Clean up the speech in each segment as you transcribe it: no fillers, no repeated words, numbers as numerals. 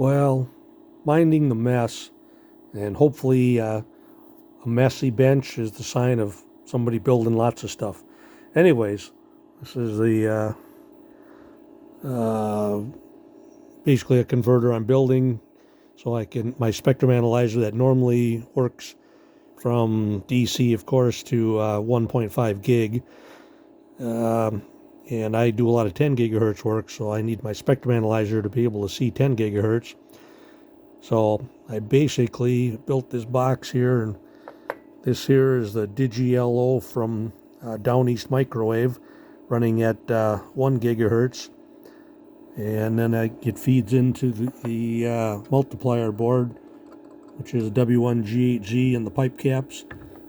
Well, minding the mess, and hopefully a messy bench is the sign of somebody building lots of stuff. Anyways, this is the basically a converter I'm building, so I can my spectrum analyzer that normally works from DC, of course, to 1.5 gig. And I do a lot of 10 gigahertz work, so I need my spectrum analyzer to be able to see 10 gigahertz. So I basically built this box here, and this here is the Digi-LO from Down East Microwave, running at 1 gigahertz. And then it feeds into the multiplier board, which is a W1G8G and the pipe caps.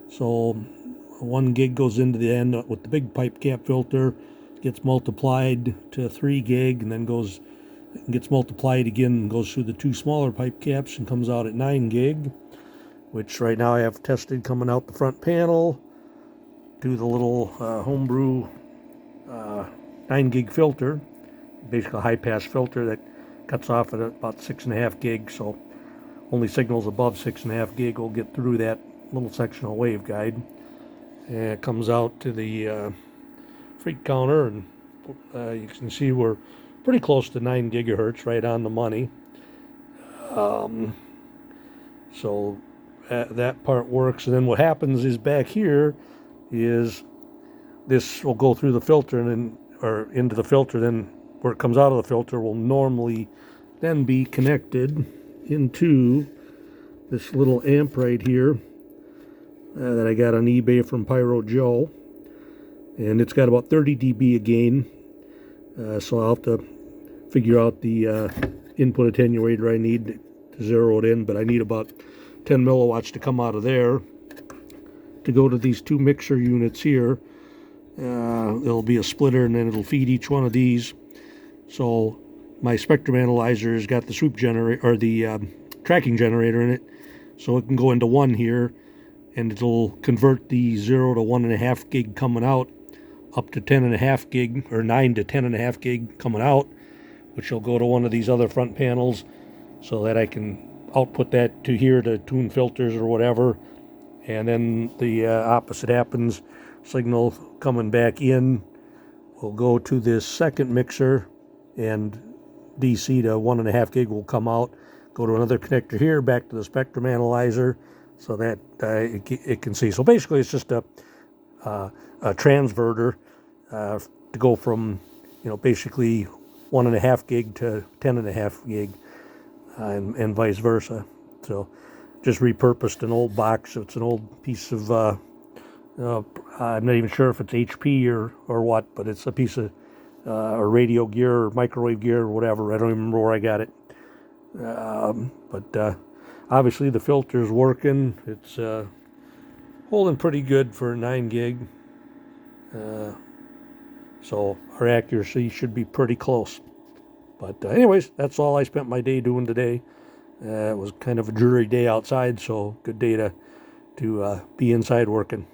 So 1 gig goes into the end with the big pipe cap filter, gets multiplied to 3 gig, and then gets multiplied again and goes through the 2 smaller pipe caps and comes out at 9 gig, which right now I have tested coming out the front panel. Do the little homebrew 9 gig filter, basically a high pass filter that cuts off at about 6.5 gig, so only signals above 6.5 gig will get through that little sectional waveguide. And it comes out to the freak counter, and you can see we're pretty close to 9 gigahertz, right on the money. So that part works. And then what happens is back here is this will go through the filter or into the filter, then where it comes out of the filter will normally then be connected into this little amp right here that I got on eBay from Pyro Joe. And it's got about 30 dB of gain. So I'll have to figure out the input attenuator I need to zero it in, but I need about 10 milliwatts to come out of there to go to these 2 mixer units here. There'll be a splitter, and then it'll feed each one of these. So my spectrum analyzer has got the swoop generator, or the tracking generator in it, so it can go into 1 here, and it'll convert the 0 to 1.5 gig coming out up to 10.5 gig, or 9 to 10.5 gig coming out, which will go to one of these other front panels, so that I can output that to here to tune filters or whatever. And then the opposite happens. Signal coming back in will go to this second mixer, and DC to 1.5 gig will come out, go to another connector here, back to the spectrum analyzer, so that it can see. So basically it's just a transverter to go from, basically 1.5 gig to 10.5 gig, and vice versa. So just repurposed an old box. It's an old piece of I'm not even sure if it's HP or what, but it's a piece of or radio gear or microwave gear or whatever. I don't even remember where I got it. But obviously the filter's working. It's holding pretty good for 9 gig. So our accuracy should be pretty close. But anyways, that's all I spent my day doing today. It was kind of a dreary day outside, so good day to be inside working.